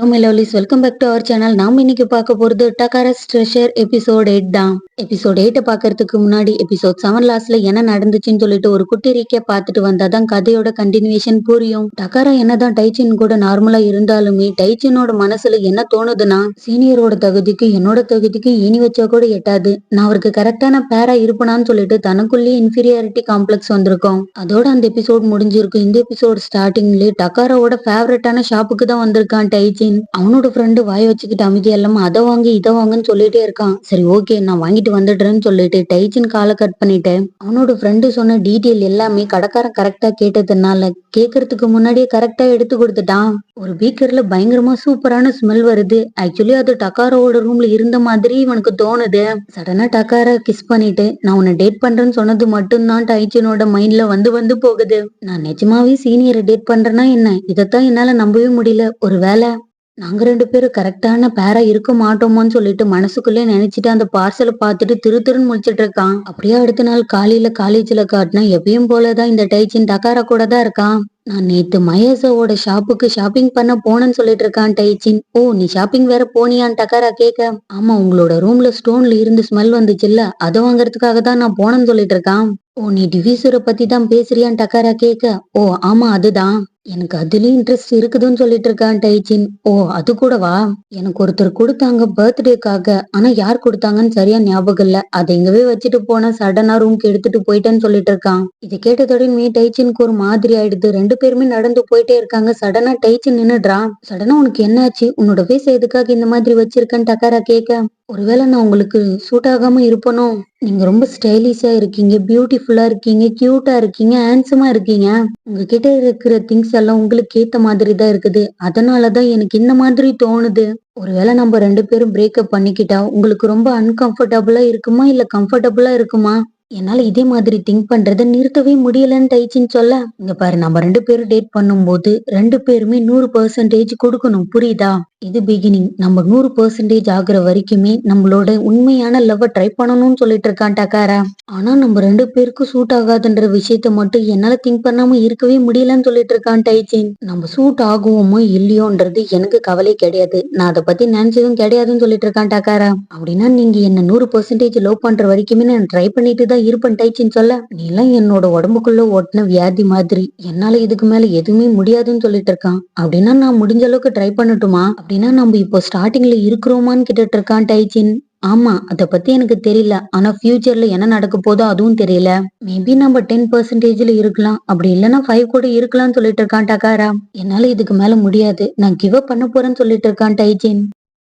Hello my lovelies, welcome back to our channel. நாம இன்னைக்கு பார்க்க போறது டக்காரஸ் ட்ரெஷர் எபிசோட் 8 தான். எபிசோட் 8 பார்க்கறதுக்கு முன்னாடி எபிசோட் 7 லாஸ்ட்ல என்ன நடந்துச்சுன்னு சொல்லிட்டு ஒரு குட்டி ரீகேப் பார்த்துட்டு வந்தாதான் கதையோட கண்டினியூஷன் புரியும். டக்காரா என்னதான் டைச்சின் கூட நார்மலா இருந்தாலுமே டைச்சினோட மனசுல என்ன தோணுதுன்னா, சீனியரோட தகுதிக்கு என்னோட தகுதிக்கு இனி வச்சா கூட எட்டாது, நான் அவருக்கு கரெக்டான பேரா இருப்பனான்னு சொல்லிட்டு தனக்குள்ளேயே இன்ஃபீரியாரிட்டி காம்ப்ளெக்ஸ் வந்திருக்கும். அதோட அந்த எபிசோட் முடிஞ்சிருக்கு. இந்த எபிசோட் ஸ்டார்டிங்லேயே டக்காராவோட ஃபேவரட்டான ஷாப்புக்கு தான் வந்திருக்கான் டைச்சின். அவனோட ஃப்ரெண்டு வாய வச்சுக்கிட்டு அமைதியா இல்லாம அதை வாங்கி இதை வாங்கன்னு சொல்லிட்டே இருக்கான். சரி ஓகே, நான் வாங்கிட்டு வந்துடுறேன்னு சொல்லிட்டு டைச்சின் காலை கட் பண்ணிட்டு அவனோட ஃப்ரெண்டு சொன்ன டீட்டெயில் எல்லாமே கடைக்காரன் கரெக்டா கேட்டதுனால கேட்கறதுக்கு முன்னாடியே கரெக்டா எடுத்து கொடுத்துட்டான். ஒரு பீக்கர்ல பயங்கரமா சூப்பரான ஸ்மெல் வருது. ஆக்சுவலி அது டக்காரோட ரூம்ல இருந்த மாதிரி இவனுக்கு தோணுது. சடனா டக்கார கிஸ் பண்ணிட்டு நான் உன்னை டேட் பண்றேன்னு சொன்னது மட்டும்தான் டைச்சினோட மைண்ட்ல வந்து வந்து போகுது. நான் நிஜமாவே சீனியரை டேட் பண்றேன்னா என்ன, இதைத்தான் என்னால நம்பவே முடியல. ஒருவேளை நாங்க 2 பேரும் கரெக்டான பேரா இருக்க மாட்டோமோன்னு சொல்லிட்டு மனசுக்குள்ளே நினைச்சிட்டு அந்த பார்சலை பார்த்துட்டு திருன்னு முழிச்சிட்டு இருக்கான். அப்படியே அடுத்த நாள் காலையில காலேஜ்ல காட்டினா எப்பயும் போலதான் இந்த டைச்சின் டக்காரா கூட தான் இருக்கான். நான் நேத்து மயேசாவோட ஷாப்புக்கு ஷாப்பிங் பண்ண போனேன்னு சொல்லிட்டு இருக்கான் டைச்சின். ஓ, நீ ஷாப்பிங் வேற போனியான்னு டக்காரா கேட்க, ஆமா உங்களோட ரூம்ல ஸ்டோன்ல இருந்து ஸ்மெல் வந்துச்சுல்ல, அதை வாங்குறதுக்காக தான் நான் போனேன்னு சொல்லிட்டு இருக்கான். ஓ, நீ டிவிசரை பத்தி தான் பேசுறியான்னு டக்காரா கேட்க, ஓ ஆமா அதுதான், எனக்கு அதுலயும் இன்ட்ரெஸ்ட் இருக்குதுன்னு சொல்லிட்டு இருக்கான் டைச்சின். ஓ அது கூடவா, எனக்கு ஒருத்தர் கொடுத்தாங்க பர்த்டேக்காக, ஆனா யார் கொடுத்தாங்கன்னு சரியா ஞாபகம் இல்ல, அதை இங்கவே வச்சுட்டு போன சடனா ரூம்க்கு எடுத்துட்டு போயிட்டேன்னு சொல்லிட்டு இருக்கான். இதை கேட்டதோடனே டைச்சினுக்கு ஒரு மாதிரி ஆயிடுது. 2 பேருமே நடந்து போயிட்டே இருக்காங்க. சடனா டைச்சின் நின்னுடுறான். சடனா உனக்கு என்னாச்சு, உன்னோட ஃபேஸ் எதுக்காக இந்த மாதிரி வச்சிருக்கேன்னு டக்காரா கேட்க, ஒருவேளை நான் உங்களுக்கு சூட் ஆகாம இருப்பனோ, நீங்க ரொம்ப ஸ்டைலிஷா இருக்கீங்க, பியூட்டிஃபுல்லா இருக்கீங்க, கியூட்டா இருக்கீங்க, ஹேண்ட்ஸமா இருக்கீங்க, உங்ககிட்ட இருக்கிற திங்ஸ் எல்லாம் உங்களுக்கு ஏத்த மாதிரி தான் இருக்குது, அதனாலதான் எனக்கு இந்த மாதிரி தோணுது. ஒருவேளை நம்ம 2 பேரும் பிரேக்கப் பண்ணிக்கிட்டா உங்களுக்கு ரொம்ப அன்கம்ஃபர்டபுளா இருக்குமா இல்ல கம்ஃபர்டபுளா இருக்குமா, என்னால இதே மாதிரி திங்க் பண்றதை நிறுத்தவே முடியலன்னு டைச்சின்னு சொல்ல, இங்க பாரு, நம்ம 2 பேரும் டேட் பண்ணும்போது 2 பேருமே 100% கொடுக்கணும், புரியுதா? இது பிகினிங். நம்ம 100% ஆகுற வரைக்குமே நம்மளோட உண்மையான லவ் ட்ரை பண்ணணும்னு சொல்லிட்டு இருக்கான் டக்காரா. ஆனா நம்ம 2 பேருக்கும் சூட் ஆகாதுன்ற விஷயத்த மட்டும் என்னால திங்க் பண்ணாம இருக்கவே முடியலன்னு சொல்லிட்டு இருக்கான் டைச்சின். நம்ம சூட் ஆகுவோமோ இல்லையோன்றது எனக்கு கவலை கிடையாது, நான் அதை பத்தி நினைச்சதும் கிடையாதுன்னு சொல்லிட்டு இருக்கான் டக்காரா. அப்படின்னா நீங்க என்ன 100% லவ் பண்ற வரைக்குமே நான் ட்ரை பண்ணிட்டு தான் இருப்பேன் டைச்சின்னு சொல்ல, நீ எல்லாம் என்னோட உடம்புக்குள்ள ஓட்டின வியாதி மாதிரி, என்னால இதுக்கு மேல எதுவுமே முடியாதுன்னு சொல்லிட்டு இருக்கான். அப்படின்னா நான் முடிஞ்ச அளவுக்கு ட்ரை பண்ணட்டுமா, அப்படின்னா நம்ம இப்போ ஸ்டார்டிங்ல இருக்கிறோமான்னு கேட்டுட்டு இருக்கான் டைச்சின். ஆமா, அத பத்தி எனக்கு தெரியல, ஆனா ஃபியூச்சர்ல என்ன நடக்க போதோ அதுவும் தெரியல, மேபி நம்ம 10%ல இருக்கலாம், அப்படி இல்லைன்னா 5 கூட இருக்கலாம்னு சொல்லிட்டு இருக்கான் டக்காரா. என்னால இதுக்கு மேல முடியாது, நான் கிவ் அப் பண்ண போறேன்னு சொல்லிட்டு இருக்கான் டைச்சின்.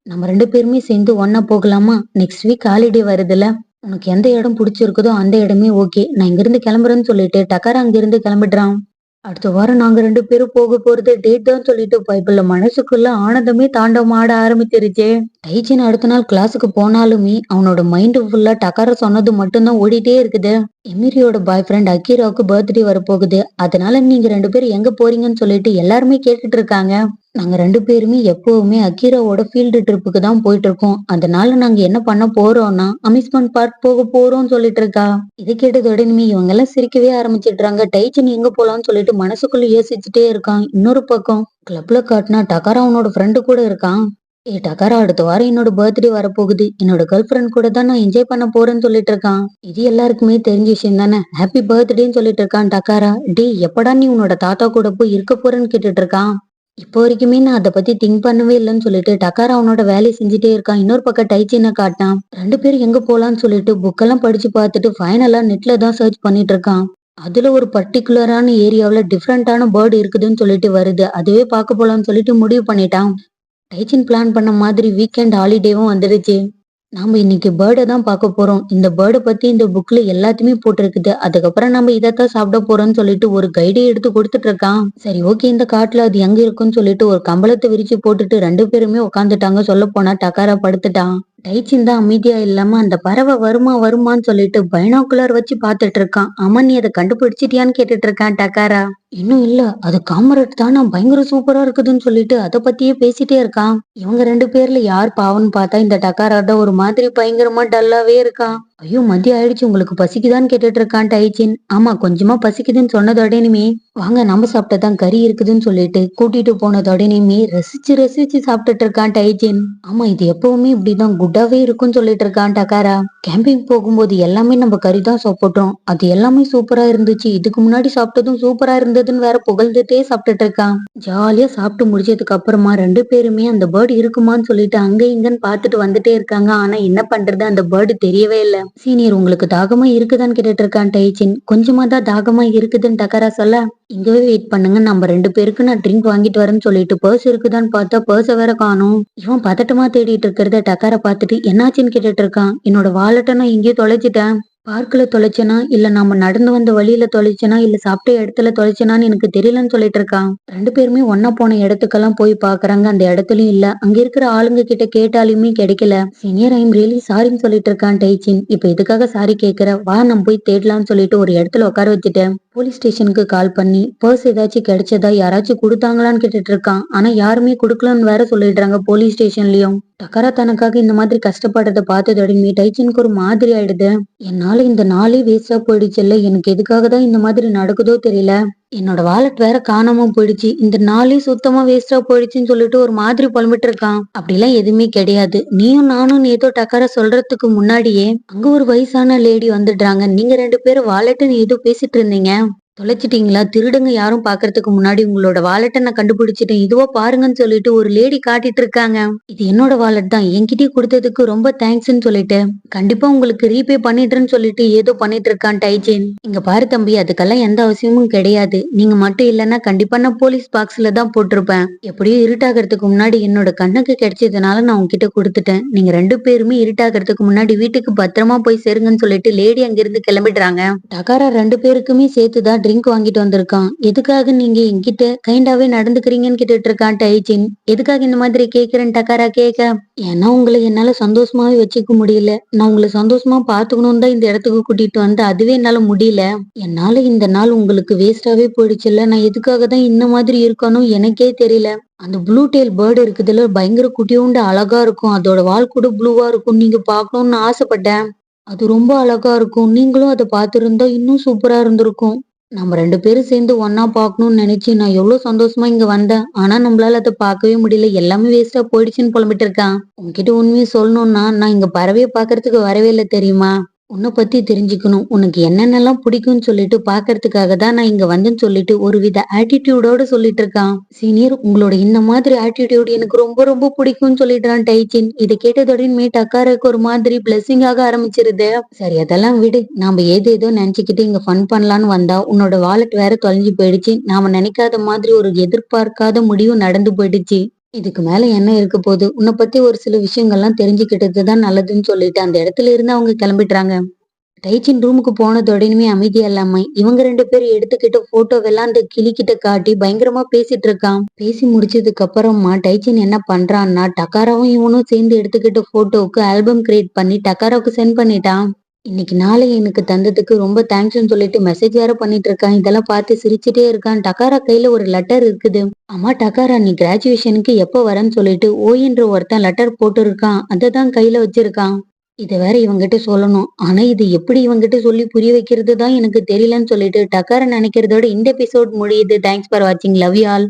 நம்ம 2 பேருமே சேர்ந்து ஒன்னா போகலாமா, நெக்ஸ்ட் வீக் ஹாலிடே வருதுல, உனக்கு எந்த இடம் பிடிச்சிருக்குதோ அந்த இடமே ஓகே, நான் இங்கிருந்து கிளம்புறேன்னு சொல்லிட்டு டக்காரா அங்கிருந்து கிளம்பிடுறான். அடுத்த வாரம் நாங்க 2 பேரும் போக போறது டேட் தான் சொல்லிட்டு பைபிள்ல மனசுக்குள்ள ஆனந்தமே தாண்டவம் ஆட ஆரம்பிச்சிருச்சு. டைச்சின் அடுத்த நாள் கிளாஸுக்கு போனாலுமே அவனோட மைண்ட் ஃபுல்லா டக்கார சொன்னது மட்டும்தான் ஓடிட்டே இருக்குது. எமிரியோட பாய் ஃப்ரெண்ட் அக்கீராவுக்கு பர்த்டே வரப்போகுது, அதனால நீங்க 2 பேரும் எங்க போறீங்கன்னு சொல்லிட்டு எல்லாருமே கேட்டுட்டு இருக்காங்க. நாங்க 2 பேருமே எப்பவுமே அக்கீராவோட ஃபீல்டு ட்ரிப்புக்கு தான் போயிட்டு இருக்கோம், அதனால நாங்க என்ன பண்ண போறோம்னா அம்யூஸ்மெண்ட் பார்க் போக போறோம்னு சொல்லிட்டு இருக்கா. இதை கேட்டதோட இனிமே இவங்க எல்லாம் சிரிக்கவே ஆரம்பிச்சிடுறாங்க. டைச்சின் எங்க போலாம்னு சொல்லிட்டு மனசுக்குள்ள யோசிச்சுட்டே இருக்கான். இன்னொரு பக்கம் கிளப்ல காட்டினா டக்காரா அவனோட ஃப்ரெண்டு கூட இருக்கான். ஏ டக்காரா, அடுத்த வாரம் என்னோட பர்த்டே வரப்போகுது, என்னோட கேர்ள் ஃப்ரெண்ட் கூட தான் நான் என்ஜாய் பண்ண போறேன்னு சொல்லிட்டு இருக்கான். இது எல்லாருக்குமே தெரிஞ்ச விஷயம் தானே, ஹாப்பி பர்த்டேன்னு சொல்லிட்டு இருக்கான் டக்காரா. டே, எப்படா நீ உன்னோட தாத்தா கூட போய் இருக்க போறேன்னு கேட்டுட்டு இருக்கான். இப்போ வரைக்குமே நான் அதை பத்தி திங்க் பண்ணவே இல்லைன்னு சொல்லிட்டு டக்காரா அவனோட வேலையை செஞ்சுட்டே இருக்கான். இன்னொரு பக்கம் டைச்சினை காட்டான். 2 பேரும் எங்க போலான்னு சொல்லிட்டு புக்கெல்லாம் படிச்சு பார்த்துட்டு ஃபைனலா நெட்ல தான் சர்ச் பண்ணிட்டு இருக்கான். அதுல ஒரு பர்டிகுலரான ஏரியாவுல டிஃப்ரெண்டான பேர்டு இருக்குதுன்னு சொல்லிட்டு வருது, அதுவே பார்க்க போலான்னு சொல்லிட்டு முடிவு பண்ணிட்டான். டைச்சின் பிளான் பண்ண மாதிரி வீக்கெண்ட் ஹாலிடேவும் வந்துருச்சு. நாம இன்னைக்கு பேர்டை தான் பார்க்க போறோம், இந்த பேர்டை பத்தி இந்த புக்ல எல்லாத்தையுமே போட்டிருக்குது, அதுக்கப்புறம் நம்ம இதைத்தான் சாப்பிட போறோம்னு சொல்லிட்டு ஒரு கைடை எடுத்து கொடுத்துட்டு இருக்கான். சரி ஓகே, இந்த காட்டுல அது எங்க இருக்குன்னு சொல்லிட்டு ஒரு கம்பளத்தை விரிச்சு போட்டுட்டு 2 பேருமே உட்காந்துட்டாங்க. சொல்ல போனா டக்காரா படுத்துட்டான். டைச்சின் தான் அமைதியா இல்லாம அந்த பறவை வருமா வருமான்னு சொல்லிட்டு பைனாக்குலர் வச்சு பார்த்துட்டு இருக்கான். அமன், நீ அதை கண்டுபிடிச்சிட்டியான்னு கேட்டுட்டு இருக்கான் டக்காரா. இன்னும் இல்ல. அது காமரேட் தானா பயங்கர சூப்பரா இருக்குதுன்னு சொல்லிட்டு அத பத்தியே பேசிட்டே இருக்கான். இவங்க 2 பேர்ல யார் பாவம்ன்னு பார்த்தா இந்த டக்காரா தான் ஒரு மாதிரி பயங்கரமா டல்லாவே இருக்கான். ஐயோ! மதியம் ஆயிடுச்சு உங்களுக்கு பசிக்குதான்னு கேட்டுட்டு இருக்கான் டைச்சின். ஆமா கொஞ்சமா பசிக்குதுன்னு சொன்னதோடனுமே, வாங்க நம்ம சாப்பிட்டதான் கறி இருக்குதுன்னு சொல்லிட்டு கூட்டிட்டு போனதோடனுமே ரசிச்சு ரசிச்சு சாப்பிட்டுட்டு இருக்கான் டைச்சின். ஆமா இது எப்பவுமே இப்படிதான் குட்டாவே இருக்கும்னு சொல்லிட்டு இருக்கான் டக்காரா. கேம்பிங் போகும்போது எல்லாமே நம்ம கறி தான் சாப்பிட்டோம். அது எல்லாமே சூப்பரா இருந்துச்சு. இதுக்கு முன்னாடி சாப்பிட்டதும் சூப்பரா இருந்ததுன்னு வேற புகழ்ந்துட்டே சாப்பிட்டுட்டு இருக்கான். ஜாலியா சாப்பிட்டு முடிச்சதுக்கு அப்புறமா 2 பேருமே அந்த பேர்டு இருக்குமான்னு சொல்லிட்டு அங்க இங்கன்னு பார்த்துட்டு வந்துட்டே இருக்காங்க. ஆனா என்ன பண்றது அந்த பேர்டு தெரியவே இல்ல. சீனியர் உங்களுக்கு தாகமா இருக்குதான்னு கேட்டுட்டு இருக்கான் டைச்சின். கொஞ்சமா தான் தாகமா இருக்குதுன்னு டக்கரா சொல்ல, இங்கவே வெயிட் பண்ணுங்க நம்ம 2 பேருக்கு நான் ட்ரிங்க் வாங்கிட்டு வரேன்னு சொல்லிட்டு பர்ஸ் இருக்குதான்னு பார்த்தா பர்ஸ வேற காணோம். இவன் பதட்டமா தேடிட்டு இருக்கிறத டக்கார பார்த்துட்டு என்னாச்சுன்னு கேட்டுட்டு இருக்கான். என்னோட வாலெட்ட நான் எங்கேயோ தொலைச்சிட்டேன். பார்க்ல தொலைச்சனா இல்ல நாம நடந்து வந்த வழியில தொலைச்சனா இல்ல சாப்பிட்ட இடத்துல தொலைச்சனான்னு எனக்கு தெரியலன்னு சொல்லிட்டு இருக்கான். 2 பேருமே ஒன்னா போன இடத்துக்கெல்லாம் போய் பாக்குறாங்க. அந்த இடத்துலயும் இல்ல. அங்க இருக்கிற ஆளுங்க கிட்ட கேட்டாலுமே கிடைக்கல. சீனியர் ஐம் ரியலி சாரின்னு சொல்லிட்டு இருக்கான் டைச்சின். இப்ப எதுக்காக சாரி கேக்குற வா நம்ம போய் தேடலாம்னு சொல்லிட்டு ஒரு இடத்துல உட்கார வச்சுட்டேன். போலீஸ் ஸ்டேஷனுக்கு கால் பண்ணி பர்ஸ் ஏதாச்சும் கிடைச்சதா யாராச்சும் கொடுத்தாங்களான்னு கேட்டுட்டு இருக்கான். ஆனா யாருமே கொடுக்கலன்னு வேற சொல்லிடுறாங்க போலீஸ் ஸ்டேஷன்லயும். டக்கரா தனக்காக இந்த மாதிரி கஷ்டப்படுறத பார்த்ததோடனே டைச்சினுக்கு ஒரு மாதிரி ஆயிடுது. என்னால இந்த நாளே வேஸ்டா போயிடுச்சுல்ல. எனக்கு எதுக்காக தான் இந்த மாதிரி நடக்குதோ தெரியல. என்னோட வாலெட் வேற காணாம போயிடுச்சு. இந்த நாளே சுத்தமா வேஸ்டா போயிடுச்சுன்னு சொல்லிட்டு ஒரு மாதிரி புலம்பிட்டு இருக்கான். அப்படிலாம் எதுவுமே கிடையாது. நீயும் நானும் ஏதோ டக்கரா சொல்றதுக்கு முன்னாடியே அங்க ஒரு வயசான லேடி வந்துடுறாங்க. நீங்க 2 பேரும் வாலெட்னு ஏதோ பேசிட்டு இருந்தீங்க. தொலைச்சிட்டீங்களா? திருடுங்க யாரும் பாக்குறதுக்கு முன்னாடி உங்களோட வாலெட்ட நான் கண்டுபிடிச்சிட்டேன். இதுவோ பாருங்கன்னு சொல்லிட்டு ஒரு லேடி காட்டிட்டு இருக்காங்க. இது என்னோட வாலெட் தான். என்கிட்டயே கொடுத்ததுக்கு ரொம்ப தேங்க்ஸ்ன்னு சொல்லிட்டு கண்டிப்பா உங்களுக்கு ரீபே பண்ணிடுறேன்னு சொல்லிட்டு ஏதோ பண்ணிட்டு இருக்கான் டைஜின். இங்க பாரு தம்பி அதுக்கெல்லாம் எந்த அவசியமும் கிடையாது. நீங்க மட்டும் இல்லைன்னா கண்டிப்பா நான் போலீஸ் பாக்ஸ்ல தான் போட்டிருப்பேன். எப்படியும் இருட்டாகிறதுக்கு முன்னாடி என்னோட கண்ணுக்கு கிடைச்சதுனால நான் உங்ககிட்ட கொடுத்துட்டேன். நீங்க 2 பேருமே இருட்டாகிறதுக்கு முன்னாடி வீட்டுக்கு பத்திரமா போய் சேருங்கன்னு சொல்லிட்டு லேடி அங்கிருந்து கிளம்பிடுறாங்க. டகாரா 2 பேருக்குமே சேர்த்துதான் ட்ரிங்க் வாங்கிட்டு வந்திருக்கான். எதுக்காக நீங்க என்கிட்ட கைண்டாவே நடந்துக்கிறீங்கன்னு கேட்டுட்டு இருக்கான் டைச்சின். எதுக்காக இந்த மாதிரி கேக்குறேன் டக்காரா கேட்க, ஏன்னா உங்களை என்னால சந்தோஷமாவே வச்சுக்க முடியல. நான் உங்களை சந்தோஷமா பாத்துக்கணும்னு தான் இந்த இடத்துக்கு கூட்டிட்டு வந்தேன். அதுவே என்னால முடியல. என்னால இந்த நாள் உங்களுக்கு வேஸ்டாவே போயிடுச்சுல்ல. நான் எதுக்காக தான் இந்த மாதிரி இருக்கணும் எனக்கே தெரியல. அந்த ப்ளூ டெயில் பேர்டு இருக்குதுல பயங்கர குட்டியோண்டு அழகா இருக்கும். அதோட வால் கூட ப்ளூவா இருக்கும். நீங்க பாக்கணும்னு ஆசைப்பட்டேன். அது ரொம்ப அழகா இருக்கும். நீங்களும் அத பார்த்திருந்தா இன்னும் சூப்பரா இருந்திருக்கும். நம்ம 2 பேரும் சேர்ந்து ஒண்ணா பார்க்கணும்னு நினைச்சு நான் எவ்வளவு சந்தோஷமா இங்க வந்தேன். ஆனா நம்மளால அத பார்க்கவே முடியல. எல்லாமே வேஸ்டா போயிடுச்சுன்னு புலம்பிட்டு இருக்கான். உன்கிட்ட உண்மையை சொல்லணும்னா நான் இங்க பறவைய பார்க்கறதுக்கு வரவே இல்ல தெரியுமா? உன்னை பத்தி தெரிஞ்சுக்கணும். உனக்கு என்னென்னலாம் பிடிக்கும்னு சொல்லிட்டு பார்க்கறதுக்காக தான் நான் இங்க வந்தேன்னு சொல்லிட்டு ஒருவித ஆட்டிடியூடோட சொல்லிட்டு இருக்கான். சீனியர் உங்களோட இந்த மாதிரி ஆட்டிடியூட் எனக்கு ரொம்ப ரொம்ப பிடிக்கும்னு சொல்லிடுறான் டைச்சின். இதை கேட்டதோடனே டக்காருக்கு ஒரு மாதிரி பிளஸிங் ஆக ஆரம்பிச்சிருது. சரி அதெல்லாம் விடு. நாம ஏதோ நினைச்சுக்கிட்டு இங்க ஃபன் பண்ணலான்னு வந்தா உன்னோட வாலெட் வேற தொலைஞ்சு போயிடுச்சு. நாம நினைக்காத மாதிரி ஒரு எதிர்பார்க்காத முடிவு நடந்து போயிடுச்சு. இதுக்கு மேல என்ன இருக்க போகுது? உன்னை பத்தி ஒரு சில விஷயங்கள்லாம் தெரிஞ்சுக்கிட்டதுதான் நல்லதுன்னு சொல்லிட்டு அந்த இடத்துல இருந்து அவங்க கிளம்பிடுறாங்க. டைச்சின் ரூமுக்கு போனதோடனுமே அமைதியா இல்லாம இவங்க 2 பேரும் எடுத்துக்கிட்டு போட்டோவெல்லாம் அந்த கிளிக்கிட்ட காட்டி பயங்கரமா பேசிட்டு இருக்கான். பேசி முடிச்சதுக்கு அப்புறமா டைச்சின் என்ன பண்றான்னா டக்காராவும் இவனும் சேர்ந்து எடுத்துக்கிட்டு போட்டோவுக்கு ஆல்பம் கிரியேட் பண்ணி டக்காராவுக்கு சென்ட் பண்ணிட்டான். இன்னைக்கு நாளை எனக்கு தந்ததுக்கு ரொம்ப தேங்க்ஸ்ன்னு சொல்லிட்டு மெசேஜ் வேற பண்ணிட்டு இருக்கான். இதெல்லாம் பார்த்து சிரிச்சுட்டே இருக்கான். டக்காரா கையில ஒரு லெட்டர் இருக்குது. ஆமா டக்காரா நீ கிராஜுவேஷனுக்கு எப்போ வரேன்னு சொல்லிட்டு ஓய்ன்ற ஒருத்தன் லெட்டர் போட்டு இருக்கான். அததான் கையில வச்சிருக்கான். இத வேற இவங்கிட்ட சொல்லணும். ஆனா இது எப்படி இவங்கிட்ட சொல்லி புரிய வைக்கிறது தான் எனக்கு தெரியலன்னு சொல்லிட்டு டக்கார நினைக்கிறதோட இந்த எபிசோட் முடியுது. தேங்க்ஸ் ஃபார் வாட்சிங். Love you all.